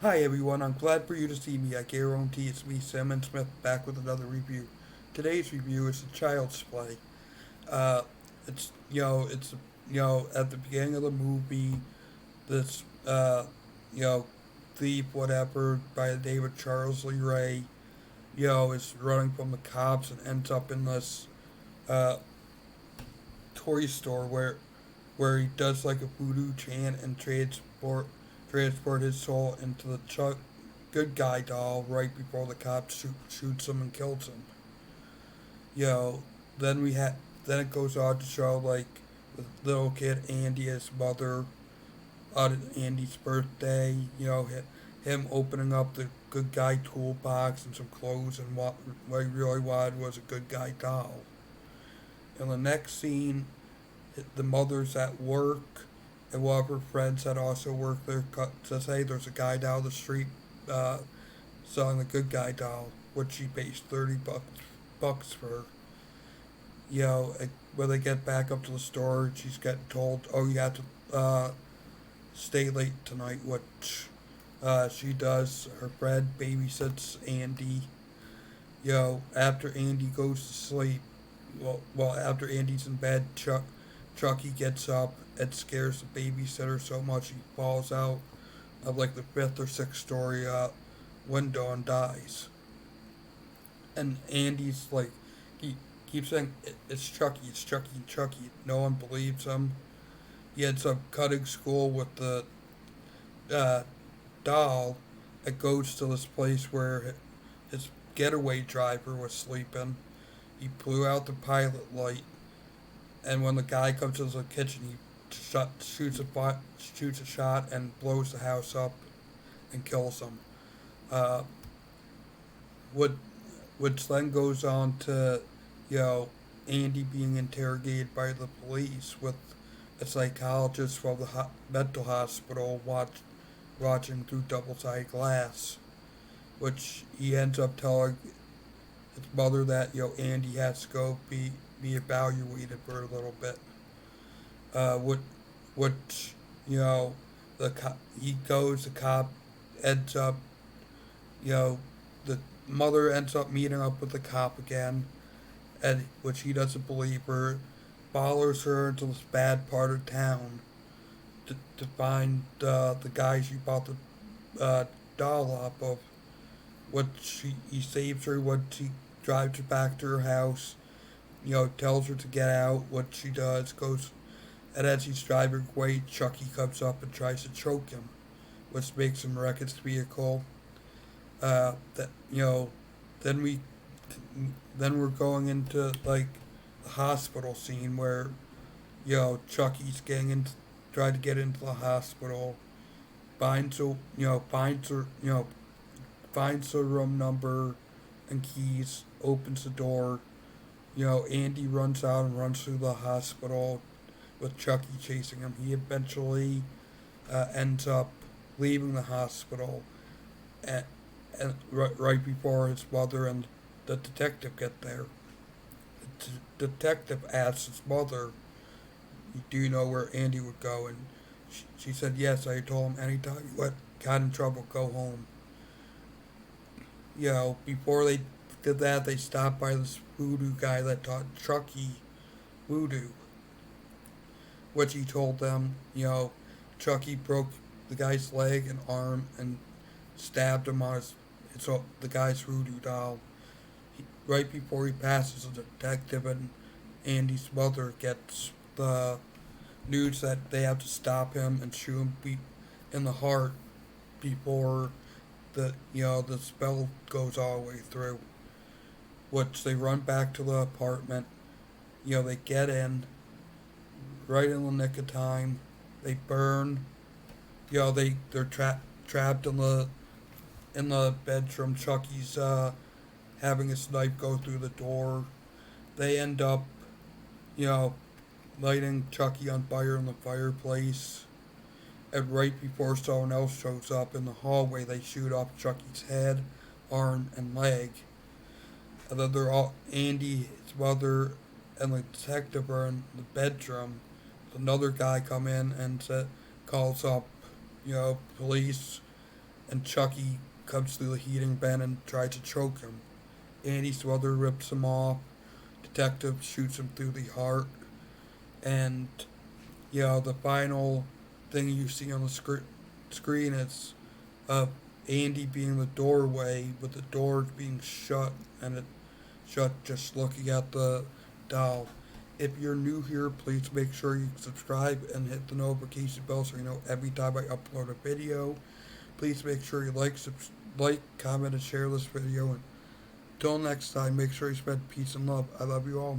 Hi everyone, I'm glad for you to see me. I guarantee it's me, Simon Smith, back with another review. Today's review is a Child's Play. Uh, it's at the beginning of the movie, this you know, thief whatever by the name of Charles Lee Ray, is running from the cops and ends up in this uh toy store where he does like a voodoo chant and transport his soul into the good guy doll right before the cop shoots him and kills him. You know, then we had then it goes on to show like the little kid Andy, his mother, on Andy's birthday. Him opening up the good guy toolbox and some clothes, and what he really wanted was a good guy doll. In the next scene, the mother's at work, and one of her friends that also work there says, "Hey, there's a guy down the street uh, selling the good guy doll, which she pays $30 for." When they get back up to the store, she's getting told, "Oh, you have to stay late tonight," which she does. Her friend babysits Andy. After Andy goes to sleep, after Andy's in bed, Chucky gets up and scares the babysitter so much he falls out of like the fifth or sixth story window and dies. And Andy's like, he keeps saying, "It's Chucky, it's Chucky, Chucky." No one believes him. He ends up cutting school with the uh, doll that goes to this place where his getaway driver was sleeping. He blew out the pilot light, and when the guy comes into the kitchen, he shoots a shot and blows the house up and kills him. Uh, what which then goes on to, you know, Andy being interrogated by the police with a psychologist from the mental hospital watching through double-sided glass, which he ends up telling his mother that Andy has to go be evaluated for a little bit. Uh, what which he goes, the cop ends up, you know the mother ends up meeting up with the cop again, and which he doesn't believe her, follows her into this bad part of town to find the guy she bought the doll off of. He saves her when she drives her back to her house. Tells her to get out. What she does goes, and as he's driving away, Chucky comes up and tries to choke him, which makes him wreck his vehicle. That then we then we're going into like the hospital scene where Chucky's getting into trying to get into the hospital, finds a finds her finds the room number and keys, opens the door. Andy runs out and runs through the hospital with Chucky chasing him. He eventually ends up leaving the hospital, and, right before his mother and the detective get there. The detective asks his mother, "Do you know where Andy would go?" And she said, "Yes, I told him anytime he got in trouble, go home." Before they did that, they stopped by this voodoo guy that taught Chucky voodoo, which he told them, Chucky broke the guy's leg and arm and stabbed him on the guy's voodoo doll. Right before he passes, the detective and Andy's mother gets the news that they have to stop him and shoot him in the heart before the spell goes all the way through. Which they run back to the apartment. They get in right in the nick of time. They burn. They're trapped in the bedroom. Chucky's having his knife go through the door. They end up, you know, lighting Chucky on fire in the fireplace. And right before someone else shows up in the hallway, they shoot off Chucky's head, arm, and leg. And then they're all Andy, his mother, and the detective are in the bedroom. Another guy come in and calls up, police, and Chucky comes through the heating vent and tries to choke him. Andy's mother rips him off. Detective shoots him through the heart. And, the final thing you see on the screen is Andy being in the doorway with the doors being shut and it shut just looking at the doll. If you're new here, please make sure you subscribe and hit the notification bell so you know every time I upload a video. Please make sure you like, comment, and share this video. And until next time, make sure you spread peace and love. I love you all.